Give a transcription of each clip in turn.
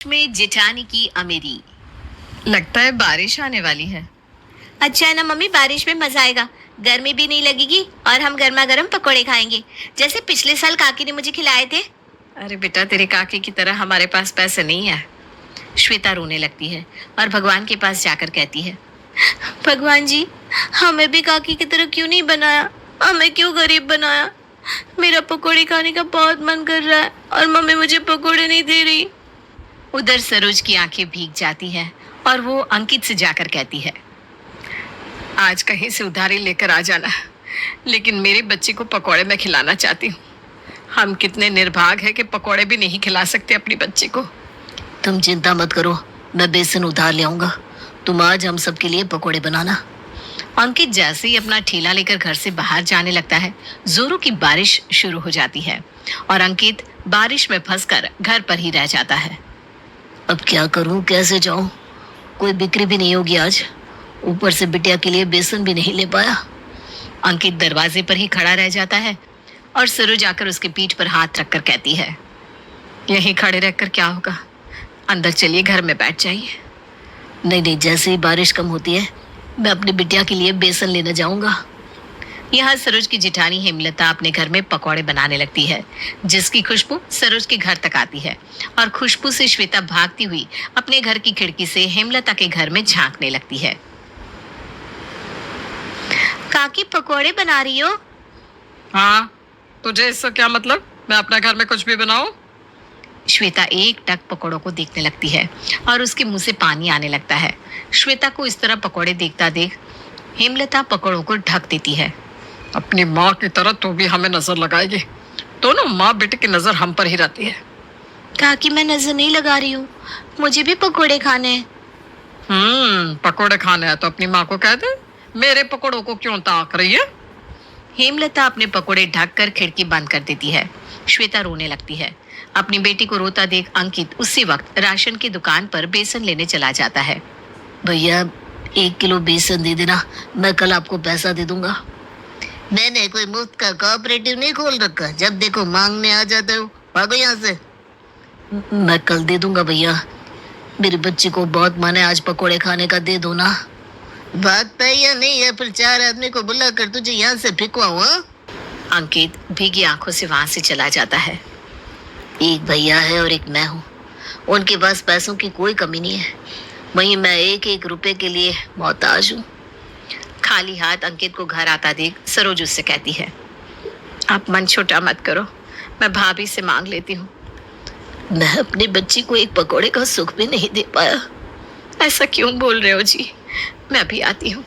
में जेठानी की अमीरी। लगता है बारिश आने वाली है। अच्छा है ना मम्मी, बारिश में मजा आएगा, गर्मी भी नहीं लगेगी और हम गर्मा गर्म पकोड़े खाएंगे जैसे पिछले साल काकी ने मुझे खिलाए थे। अरे बेटा, तेरे काके की तरह हमारे पास पैसे नहीं है। श्वेता रोने लगती है और भगवान के पास जाकर कहती है, भगवान जी, हमें भी काकी की तरह क्यों नहीं बनाया, हमें क्यों गरीब बनाया। मेरा पकोड़े खाने का बहुत मन कर रहा है और मम्मी मुझे पकोड़े नहीं दे रही। उधर सरोज की आंखें भीग जाती हैं और वो अंकित से जाकर कहती है, आज कहीं से उधारी लेकर आ जाना, लेकिन मेरे बच्चे को पकोड़े मैं खिलाना चाहती हूँ। हम कितने निर्भाग है कि पकोड़े भी नहीं खिला सकते अपनी बच्ची को। तुम चिंता मत करो, मैं बेसन उधार ले आऊंगा, तुम आज हम सबके लिए पकोड़े बनाना। अंकित जैसे ही अपना ठेला लेकर घर से बाहर जाने लगता है, जोरों की बारिश शुरू हो जाती है और अंकित बारिश में फंसकर घर पर ही रह जाता है। अब क्या करूं, कैसे जाऊं, कोई बिक्री भी नहीं होगी आज, ऊपर से बिटिया के लिए बेसन भी नहीं ले पाया। अंकित दरवाजे पर ही खड़ा रह जाता है और सरोज आकर उसके पीठ पर हाथ रखकर कहती है, यहीं खड़े रहकर क्या होगा, अंदर चलिए, घर में बैठ जाइए। नहीं नहीं, जैसे ही बारिश कम होती है मैं अपनी बिटिया के लिए बेसन लेने जाऊंगा। यहाँ सरोज की जेठानी हेमलता अपने घर में पकौड़े बनाने लगती है, जिसकी खुशबू सरोज के घर तक आती है और खुशबू से श्वेता भागती हुई अपने घर की खिड़की से हेमलता के घर में झांकने लगती है। काकी पकोड़े बना रही हो? हाँ, तुझे इससे क्या मतलब, मैं अपने घर में कुछ भी बनाऊं? श्वेता एक टक पकोड़ों को देखने लगती है और उसके मुंह से पानी आने लगता है। श्वेता को इस तरह पकोड़े देखता देख हेमलता पकोड़ों को ढक देती है। अपनी माँ की तरह तू भी हमें नजर लगाएगी, दोनों माँ बेटे की नजर हम पर ही रहती है। काकी मैं नजर नहीं लगा रही हूँ, मुझे भी पकोड़े खाने हैं। पकोड़े खाने हैं तो अपनी माँ को कह दे, मेरे पकोड़ों को क्यों ताक रही है। हेमलता अपने पकोड़े ढककर खिड़की बंद कर देती है। श्वेता रोने लगती है। अपनी बेटी को रोता देख अंकित उसी वक्त राशन की दुकान पर बेसन लेने चला जाता है। भैया 1 किलो बेसन दे देना, मैं कल आपको पैसा दे दूंगा। मैंने कोई मुफ्त का कोऑपरेटिव नहीं खोल रखा, जब देखो मांगने आ जाते हो, भागो यहाँ से। मैं कल दे दूंगा भैया, मेरी बच्ची को बहुत मन है, आज पकोड़े खाने का दे दो ना। भागता है या नहीं, या फिर 4 आदमी को बुलाकर तुझे यहाँ से फेंकवाऊं? अंकित भीगी आंखों से वहां से चला जाता है। एक भैया है और एक मैं हूँ, उनके पास पैसों की कोई कमी नहीं है, वहीं मैं 1-1 रुपए के लिए मोहताज हूँ। खाली हाथ अंकित को घर आता देख सरोज उससे कहती है, आप मन छोटा मत करो, मैं भाभी से मांग लेती हूँ। मैं अपनी बच्ची को एक पकोड़े का सुख भी नहीं दे पाया। ऐसा क्यों बोल रहे हो जी, मैं अभी आती हूँ।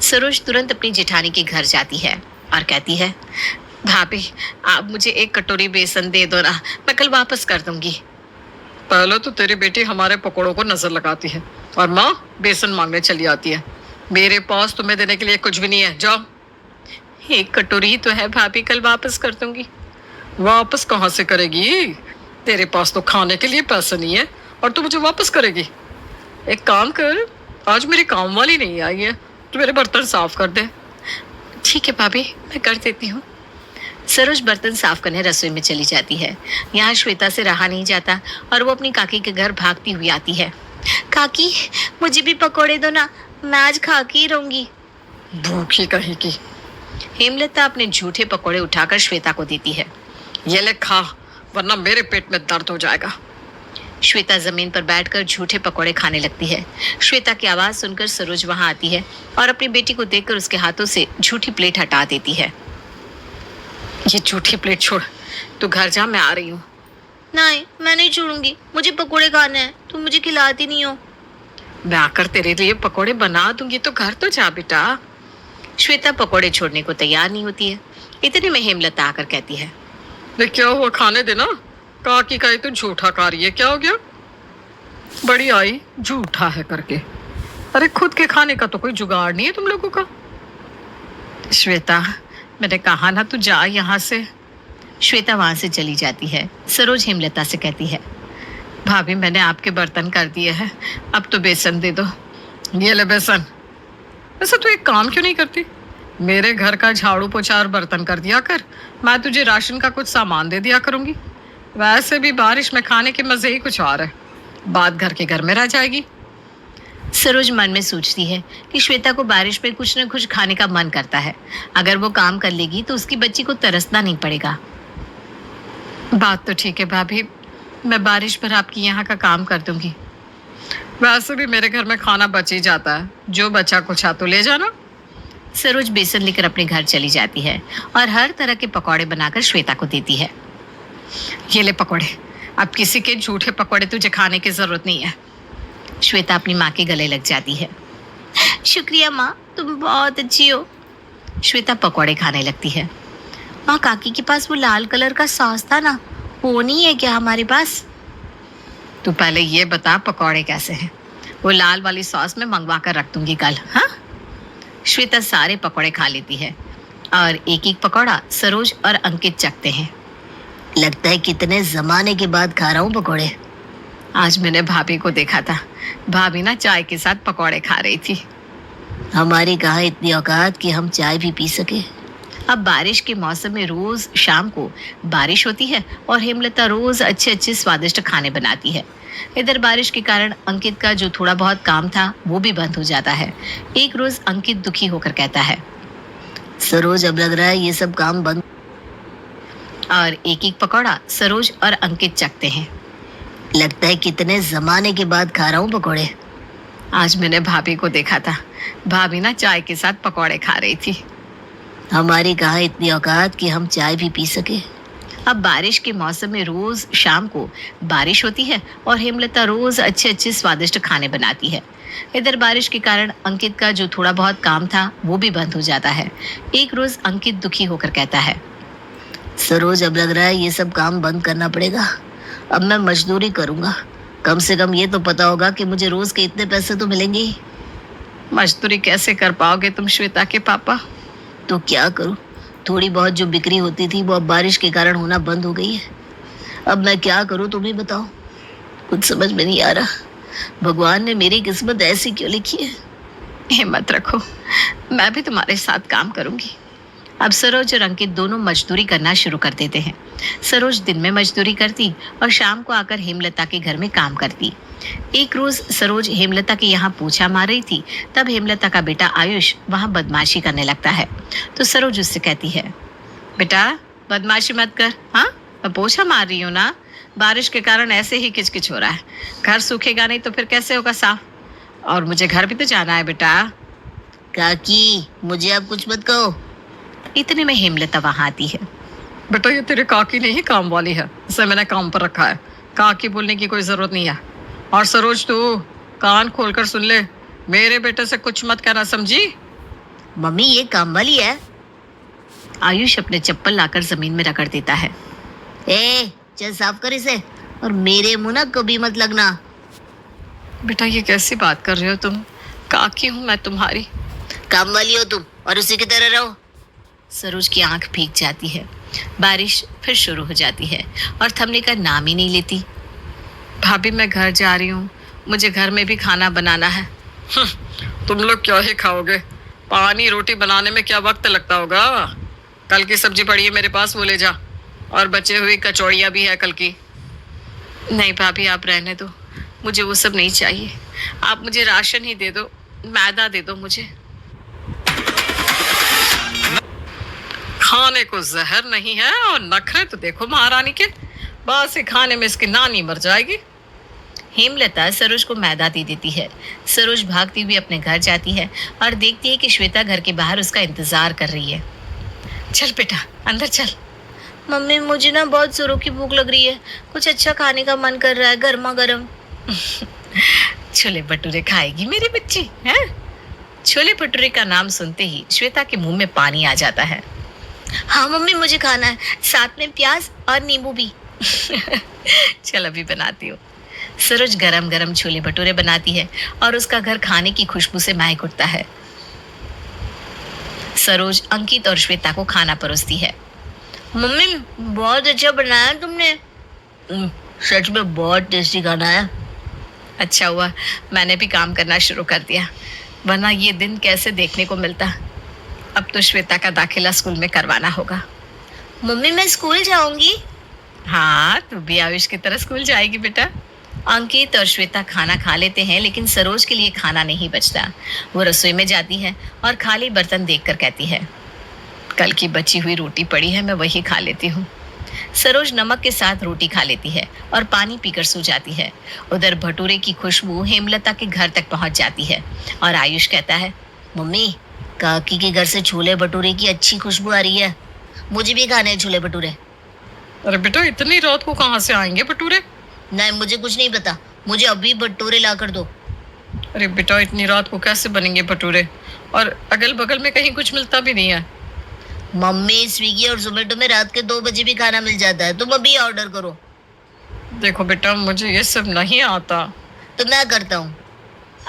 सरोज तुरंत अपनी जेठानी के घर जाती है और कहती है, भाभी आप मुझे 1 कटोरी बेसन दे दो ना, मैं कल वापस कर दूंगी। पहले तो तेरी बेटी हमारे पकोड़ों को नजर लगाती है और माँ बेसन मांगने चली आती है। मेरे पास तुम्हें देने के लिए कुछ भी नहीं है, जाओ। 1 कटोरी तो है भाभी, कल वापस कर दूंगी। वापस कहाँ से करेगी, तेरे पास तो खाने के लिए पैसा नहीं है और तू मुझे वापस करेगी। एक काम कर, आज मेरी काम वाली नहीं आई है, तो मेरे बर्तन साफ कर दे। ठीक है भाभी, मैं कर देती हूँ। सरोज बर्तन साफ करने रसोई में चली जाती है। यहाँ श्वेता से रहा नहीं जाता और वो अपनी काकी के घर भागती हुई आती है। काकी मुझे भी पकोड़े दो ना, मैं आज खा के ही रहूंगी। भूखी कहीं की। हेमलता अपने झूठे पकोड़े उठाकर श्वेता को देती है। ये ले खा, वरना मेरे पेट में दर्द हो जाएगा। श्वेता जमीन पर बैठकर झूठे पकोड़े खाने लगती है। श्वेता की आवाज सुनकर सरोज वहां आती है और अपनी बेटी को देखकर उसके हाथों से झूठी प्लेट हटा देती है। ये झूठी प्लेट छोड़, तू घर जा, मैं आ रही हूँ। नहीं, मैं नहीं छोड़ूंगी, मुझे पकोड़े खाने हैं, तुम मुझे खिलाती नहीं हो। मैं आकर तेरे लिए पकोड़े बना दूंगी, तो घर तो जा बेटा। श्वेता पकोड़े छोड़ने को तैयार नहीं होती है। इतने में हेमलता आकर कहती है, क्या हुआ, खाने देना। काकी का तो झूठा खा रही है, क्या हो गया? बड़ी आई झूठा है करके। अरे खुद के खाने का तो कोई जुगाड़ नहीं है तुम लोगों का। श्वेता, मैंने कहा ना तू जा यहाँ से। श्वेता वहां से चली जाती है। सरोज हेमलता से कहती है, भाभी मैंने आपके बर्तन कर दिए हैं, अब तो बेसन दे दो। ये ले बेसन। वैसे तू एक काम क्यों नहीं करती, मेरे घर का झाड़ू पोछा और बर्तन कर दिया कर, मैं तुझे राशन का कुछ सामान दे दिया करूंगी। वैसे भी बारिश में खाने के मजे ही कुछ और है। बात घर के घर में रह जाएगी। सरोज मन में सोचती है कि श्वेता को बारिश में कुछ न कुछ खाने का मन करता है। अगर वो काम कर लेगी तो उसकी बच्ची को तरसना नहीं पड़ेगा। बात तो ठीक है भाभी, मैं बारिश पर आपकी यहाँ का काम कर दूंगी। वैसे भी मेरे घर में खाना बच ही जाता है, जो बचा कुछ तो ले जाना। सरोज बेसन लेकर अपने घर चली जाती है और हर तरह के पकौड़े बनाकर श्वेता को देती है। ये ले पकौड़े, अब किसी के झूठे पकौड़े तुझे खाने की जरूरत नहीं है। श्वेता अपनी माँ के गले लग जाती है। शुक्रिया माँ, तुम बहुत अच्छी हो। श्वेता पकौड़े खाने लगती है। माँ, काकी के पास वो लाल कलर का सॉस था ना, वो नहीं है क्या हमारे पास? तू पहले ये बता पकौड़े कैसे हैं? वो लाल वाली सॉस में मंगवा कर रख दूंगी कल। हाँ, श्वेता सारे पकौड़े खा लेती है और एक एक पकौड़ा सरोज और अंकित चखते हैं। लगता है कितने जमाने के बाद खा रहा हूँ पकोड़े। आज मैंने भाभी को देखा था, भाभी ना चाय के साथ पकौड़े खा रही थी। हमारी कहाँ इतनी औकात कि हम चाय भी पी सके। अब बारिश के मौसम में रोज शाम को बारिश होती है और हेमलता रोज अच्छे अच्छे स्वादिष्ट खाने बनाती है। इधर बारिश के कारण अंकित का जो थोड़ा बहुत काम था वो भी बंद हो जाता है। एक रोज अंकित दुखी होकर कहता है, सरोज अब लग रहा है ये सब काम बंद। और एक एक पकौड़ा सरोज और अंकित चखते हैं। लगता है कितने जमाने के बाद खा रहा हूँ पकोड़े। आज मैंने भाभी को देखा था, भाभी ना चाय के साथ पकौड़े खा रही थी। हमारी कहाँ इतनी औकात कि हम चाय भी पी सके। अब बारिश के मौसम में रोज शाम को बारिश होती है और हेमलता रोज अच्छे अच्छे स्वादिष्ट खाने बनाती है। इधर बारिश के कारण अंकित का जो थोड़ा बहुत काम था वो भी बंद हो जाता है। एक रोज अंकित दुखी होकर कहता है, सरोज अब लग रहा है ये सब काम बंद करना पड़ेगा। अब मैं मजदूरी करूंगा, कम से कम ये तो पता होगा कि मुझे रोज के इतने पैसे तो मिलेंगे ही। मजदूरी कैसे कर पाओगे तुम श्वेता के पापा? तो क्या करूं, थोड़ी बहुत जो बिक्री होती थी वो अब बारिश के कारण होना बंद हो गई है। अब मैं क्या करूं तुम ही बताओ, कुछ समझ में नहीं आ रहा। भगवान ने मेरी किस्मत ऐसी क्यों लिखी है। हिम्मत रखो, मैं भी तुम्हारे साथ काम करूंगी। अब सरोज और अंकित दोनों मजदूरी करना शुरू कर देते हैं। सरोज दिन में मजदूरी करती और शाम को आकर हेमलता के घर में काम करती। एक रोज सरोज हेमलता के यहाँ पोछा मार रही थी, तब हेमलता का बेटा आयुष वहाँ बदमाशी करने लगता है। तो सरोज उससे कहती है, बेटा बदमाशी मत कर। हाँ, मैं पोछा मार रही हूँ ना, बारिश के कारण ऐसे ही किचकिच हो रहा है। घर सूखेगा नहीं तो फिर कैसे होगा साफ? और मुझे घर भी तो जाना है बेटा। काकी मुझे अब कुछ मत कहो। इतने में हेमलता वहाँ आती है। बेटा ये तेरे काकी नहीं काम वाली है, इसे मैंने काम पर रखा है, काकी बोलने की कोई जरूरत नहीं है। और सरोज तू कान खोलकर सुन ले, मेरे बेटे से कुछ मत कहना, समझी? मम्मी ये काम वाली है। आयुष अपने चप्पल लाकर जमीन में रगड़ देता है। ए चल साफ कर इसे, और मेरे मुंह ना कभी मत लगना। बेटा ये कैसी बात कर रहे हो तुम? काकी हूँ मैं तुम्हारी। काम वाली हो तुम और उसी की तरह रहो। सरोज की आंख भीग जाती है। बारिश फिर शुरू हो जाती है और थमने का नाम ही नहीं लेती। भाभी मैं घर जा रही हूँ, मुझे घर में भी खाना बनाना है। तुम लोग क्या ही खाओगे, पानी रोटी बनाने में क्या वक्त लगता होगा। कल की सब्जी पड़ी है मेरे पास, वो ले जा, और बचे हुई कचौड़ियाँ भी है कल की। नहीं भाभी आप रहने दो, मुझे वो सब नहीं चाहिए। आप मुझे राशन ही दे दो, मैदा दे दो मुझे। खाने को जहर नहीं है और नखरे तो देखो महारानी के, बस ये खाने में इसकी नानी मर जाएगी। हेमलता सरोज को मैदा दे देती है। सरोज भागती हुई अपने घर जाती है और देखती है कि श्वेता घर के बाहर उसका इंतजार कर रही है। चल बेटा अंदर चल। मम्मी मुझे ना बहुत जोरों की भूख लग रही है, कुछ अच्छा खाने का मन कर रहा है, गर्मा गर्म। छोले भटूरे खाएगी मेरी बच्ची है? छोले भटूरे का नाम सुनते ही श्वेता के मुंह में पानी आ जाता है। हाँ मम्मी मुझे खाना है, साथ में प्याज और नींबू भी। चल अभी बनाती हूँ। सरोज गरम गरम छोले भटूरे बनाती है और उसका घर खाने की खुशबू से महक उठता है। सरोज अंकित और श्वेता को खाना परोसती है। मम्मी बहुत अच्छा बनाया तुमने। सच में बहुत टेस्टी खाना है। अच्छा हुआ मैंने भी काम करना शुरू कर दिया, वरना ये दिन कैसे देखने को मिलता। अब तो श्वेता का दाखिला स्कूल में करवाना होगा। मम्मी मैं स्कूल जाऊंगी? हाँ तू भी आयुष की तरह स्कूल जाएगी बेटा। अंकित और श्वेता खाना खा लेते हैं, लेकिन सरोज के लिए खाना नहीं बचता। वो रसोई में जाती है और खाली बर्तन देखकर कहती है, कल की बची हुई रोटी पड़ी है, मैं वही खा लेती हूँ। सरोज नमक के साथ रोटी खा लेती है और पानी पीकर सो जाती है। उधर भटूरे की खुशबू हेमलता के घर तक पहुंच जाती है और आयुष कहता है, मम्मी, काकी के घर से छोले भटूरे की अच्छी खुशबू आ रही है, मुझे भी खाने हैं छोले भटूरे। अरे बेटा, इतनी रात को कहाँ से आएंगे भटूरे? नहीं, मुझे कुछ नहीं पता, मुझे अभी भटूरे ला कर दो। अरे बेटा, इतनी रात को कैसे बनेंगे भटूरे? और अगल बगल में कहीं कुछ मिलता भी नहीं है। मम्मी, स्विगी और जोमेटो में रात के 2 बजे भी खाना मिल जाता है, तुम अभी ऑर्डर करो। देखो बेटा, मुझे ये सब नहीं आता। तो मैं करता हूँ।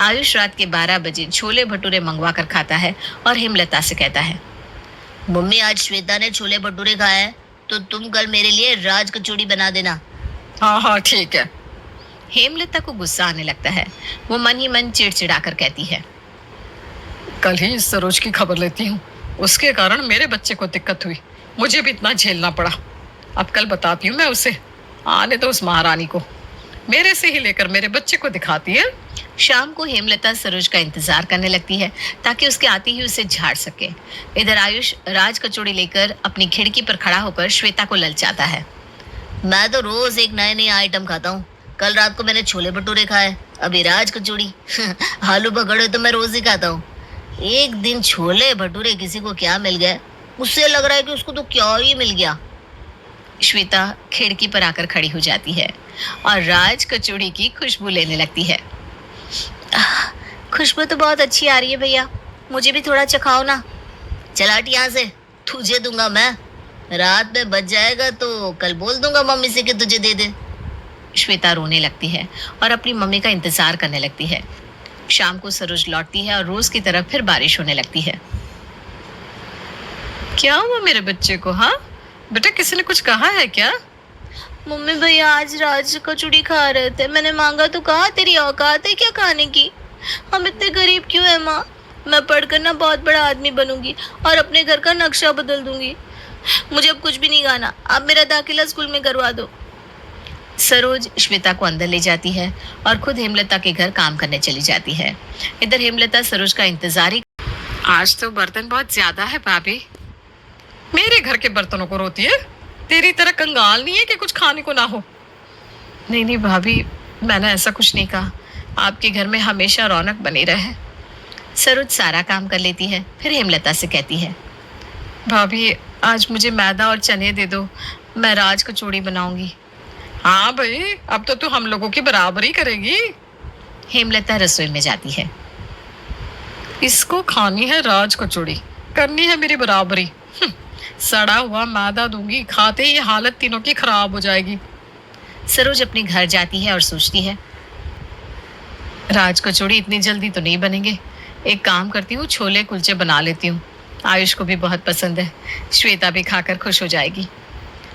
आयुष रात के 12 बजे छोले भटूरे मंगवा कर खाता है और हेमलता से कहता है, मम्मी, आज श्वेता ने छोले भटूरे खाए हैं, तो तुम कल मेरे लिए राज कचौड़ी बना देना। हाँ हाँ ठीक है। हेमलता को गुस्सा आने लगता है। वो मन ही मन चिड़चिड़ाकर कहती है, कल ही इस सरोज की खबर लेती हूँ, उसके कारण मेरे बच्चे को दिक्कत हुई, मुझे भी इतना झेलना पड़ा। अब कल बताती हूँ मैं उसे, आने दो उस महारानी को, मेरे से ही लेकर मेरे बच्चे को दिखाती है। शाम को हेमलता सरोज का इंतजार करने लगती है ताकि उसके आते ही उसे झाड़ सके। इधर आयुष राज कचौड़ी लेकर अपनी खिड़की पर खड़ा होकर श्वेता को ललचाता है। मैं तो रोज एक नए नए आइटम खाता हूँ। कल रात को मैंने छोले भटूरे खाए, अभी राज कचौड़ी आलू भगोड़े तो मैं रोज ही खाता हूँ। एक दिन छोले भटूरे किसी को क्या मिल गए, उससे लग रहा है कि उसको तो क्या ही मिल गया। श्वेता खिड़की पर आकर खड़ी हो जाती है और राज कचौड़ी की खुशबू लेने लगती है। खुशबू तो बहुत अच्छी आ रही है भैया, मुझे भी थोड़ा चखाओ ना। चल हट यहाँ से, तुझे दूंगा मैं। रात में बच जाएगा तो कल बोल दूंगा मम्मी से कि तुझे दे दे। श्वेता रोने लगती है और अपनी मम्मी का इंतजार करने लगती है। शाम को सरोज लौटती है और रोज की तरह फिर बारिश होने लगती है। क्या हुआ मेरे बच्चे को? हाँ बेटा, किसी ने कुछ कहा है क्या? मम्मी, भैया आज राज कचौड़ी खा रहे थे, मैंने मांगा तो कहा तेरी औकात है क्या खाने की? हम इतने गरीब क्यों है माँ? मैं पढ़कर ना बहुत बड़ा आदमी बनूंगी और अपने घर का नक्शा बदल दूंगी। मुझे अब कुछ भी नहीं खाना, आप मेरा दाखिला स्कूल में करवा दो। सरोज श्वेता को अंदर ले जाती है और खुद हेमलता के घर काम करने चली जाती है। इधर हेमलता सरोज का इंतजार ही। आज तो बर्तन बहुत ज्यादा है भाभी। मेरे घर के बर्तनों को रोती है? तेरी तरह कंगाल नहीं है कि कुछ खाने को ना हो। नहीं नहीं भाभी, मैंने ऐसा कुछ नहीं कहा। आपके घर में हमेशा रौनक बनी रहे। सरोज सारा काम कर लेती है, फिर हेमलता से कहती है, भाभी आज मुझे मैदा और चने दे दो, मैं राज कचौड़ी बनाऊंगी। हाँ भाई, अब तो तू हम लोगों की बराबरी करेगी। हेमलता रसोई में जाती है। इसको खानी है राज कचौड़ी, करनी है मेरी बराबरी। सड़ा हुआ मैदा दूंगी, खाते ही हालत तीनों की खराब हो जाएगी। सरोज अपने घर जाती है और सोचती है, राज कचौड़ी इतनी जल्दी तो नहीं बनेंगे। एक काम करती हूँ, छोले कुलचे बना लेती हूँ। आयुष को भी बहुत पसंद है, श्वेता भी खाकर खुश हो जाएगी।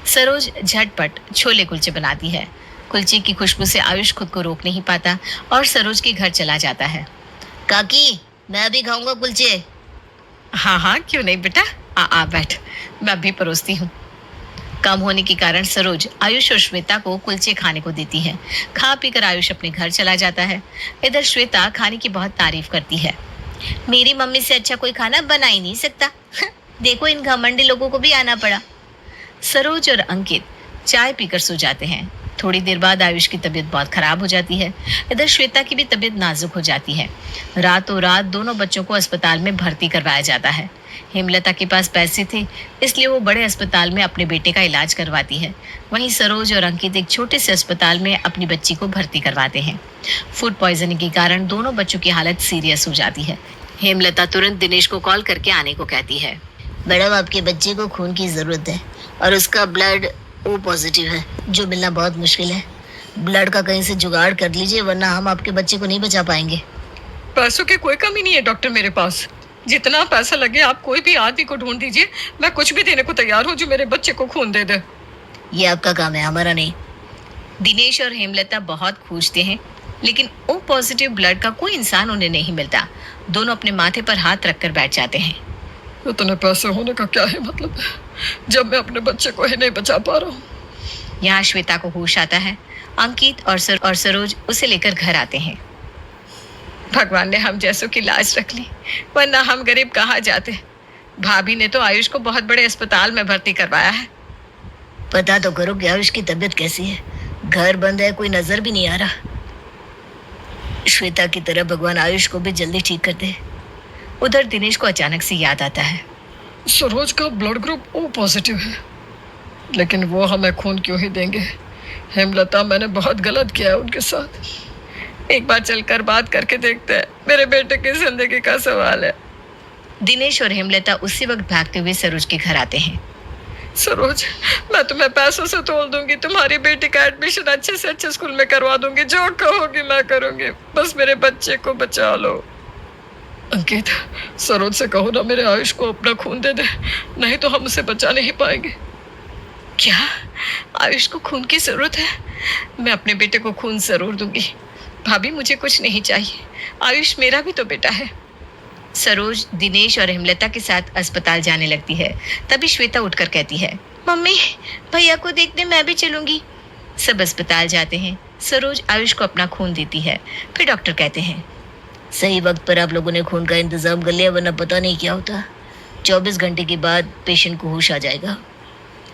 सरोज झटपट छोले कुलचे बनाती है। कुलचे की खुशबू से आयुष खुद को रोक नहीं पाता और सरोज के घर चला जाता है। काकी, मैं भी खाऊंगा कुलचे। हाँ हाँ, क्यों नहीं बेटा, आ बैठ, मैं अभी परोसती हूँ। कम होने के कारण सरोज आयुष और श्वेता को कुलचे खाने को देती है। खा पीकर आयुष अपने घर चला जाता है। इधर श्वेता खाने की बहुत तारीफ करती है। मेरी मम्मी से अच्छा कोई खाना बना ही नहीं सकता। देखो, इन घमंडी लोगों को भी आना पड़ा। सरोज और अंकित चाय पीकर सो जाते हैं। थोड़ी देर बाद आयुष की तबीयत बहुत खराब हो जाती है। इधर श्वेता की भी तबीयत नाजुक हो जाती है। रातों रात दोनों बच्चों को अस्पताल में भर्ती करवाया जाता है। हेमलता के पास पैसे थे, इसलिए वो बड़े अस्पताल में अपने बेटे का इलाज करवाती है। वहीं सरोज और अंकित एक छोटे से अस्पताल में अपनी बच्ची को भर्ती करवाते हैं। फूड पॉइजनिंग के कारण दोनों बच्चों की हालत सीरियस हो जाती है। हेमलता तुरंत दिनेश को कॉल करके आने को कहती है। मैडम, आपके बच्चे को खून की जरूरत है और उसका ब्लड O पॉजिटिव है, जो मिलना बहुत मुश्किल है। ब्लड का कहीं से जुगाड़ कर लीजिए, वरना हम आपके बच्चे को नहीं बचा पाएंगे। पैसों की कोई कमी नहीं है डॉक्टर मेरे पास। जितना पैसा लगे आप कोई भी आदमी को ढूंढ दीजिए, मैं कुछ भी देने को तैयार हूँ जो मेरे बच्चे को खून दे दे। ये आपका काम है, हमारा नहीं। दिनेश और हेमलता बहुत खोजते हैं, लेकिन O पॉजिटिव ब्लड का कोई इंसान उन्हें नहीं मिलता। दोनों अपने माथे पर हाथ रखकर बैठ जाते हैं। इतने पैसे होने का क्या है मतलब है, जब मैं अपने बच्चे को ही नहीं बचा पा रहा हूँ। यहाँ श्वेता को होश आता है अंकित और सरोज उसे लेकर घर आते हैं। भगवान ने हम जैसों की लाज रख ली, वरना हम गरीब कहाँ जाते। भाभी ने तो आयुष को बहुत बड़े अस्पताल में भर्ती करवाया है। पता तो करो कि आयुष की तबीयत कैसी है। घर बंद है, कोई नजर भी नहीं आ रहा। श्वेता की तरह भगवान आयुष को भी जल्दी ठीक कर दे। उधर दिनेश को अचानक से याद आता है। सरोज का ब्लड ग्रुप ओ पॉजिटिव है, लेकिन वो हमें खून क्यों ही देंगे। हेमलता, मैंने बहुत गलत किया है उनके साथ। एक बार चलकर बात करके देखते हैं, मेरे बेटे की जिंदगी का सवाल है। दिनेश और हेमलता उसी वक्त भागते हुए सरोज के घर आते हैं। सरोज, मैं तुम्हें पैसों से तोल दूंगी, तुम्हारी बेटी का एडमिशन अच्छे से अच्छे स्कूल में करवा दूंगी, जो कहोगी मैं करूंगी, बस मेरे बच्चे को बचा लो। अंकित, सरोज से कहो ना मेरे आयुष को अपना खून दे दे, नहीं तो हम उसे बचा नहीं पाएंगे। क्या आयुष को खून की जरूरत है? मैं अपने बेटे को खून जरूर दूंगी। भाभी, मुझे कुछ नहीं चाहिए, आयुष मेरा भी तो बेटा है। सरोज दिनेश और हेमलता के साथ अस्पताल जाने लगती है। तभी श्वेता उठकर कहती है, मम्मी, भैया को देखने मैं भी चलूंगी। सब अस्पताल जाते हैं। सरोज आयुष को अपना खून देती है। फिर डॉक्टर कहते हैं, सही वक्त पर आप लोगों ने खून का इंतजाम कर लिया, वरना पता नहीं क्या होता। 24 घंटे के बाद पेशेंट को होश आ जाएगा।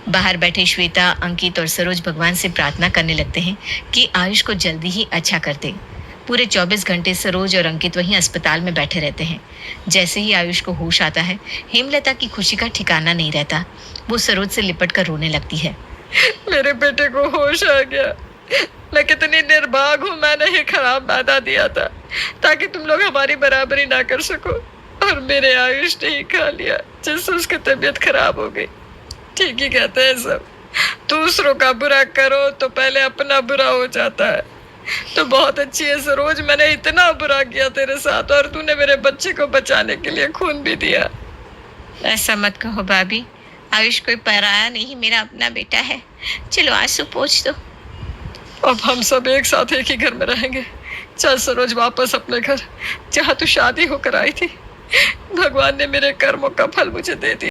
बाहर बैठे श्वेता, अंकित और सरोज भगवान से प्रार्थना करने लगते हैं कि आयुष को जल्दी ही अच्छा कर दे। पूरे 24 घंटे सरोज और अंकित वहीं अस्पताल में बैठे रहते हैं। जैसे ही आयुष को होश आता है, हेमलता की खुशी का ठिकाना नहीं रहता। वो सरोज से लिपट कर रोने लगती है। मेरे बेटे को होश आ गया। मैं कितनी निर्भाग हूँ, मैंने ही खराब वादा दिया था ताकि तुम लोग हमारी बराबरी ना कर सको, और मेरे आयुष ने ही खा लिया, जिससे उसकी तबीयत खराब हो गई। ठीक ही कहते हैं सब, दूसरों का बुरा करो तो पहले अपना बुरा हो जाता है। तो बहुत अच्छी है सरोज, मैंने इतना बुरा किया तेरे साथ, और तूने मेरे बच्चे को बचाने के लिए खून भी दिया। ऐसा मत कहो भाभी, आयुष कोई पराया नहीं, मेरा अपना बेटा है। चलो आंसू पोंछ दो। अब हम सब एक साथ एक ही घर में रहेंगे। चल सरोज, वापस अपने घर, जहाँ तू शादी होकर आई थी। भगवान ने मेरे कर्मों का फल मुझे दे दिया।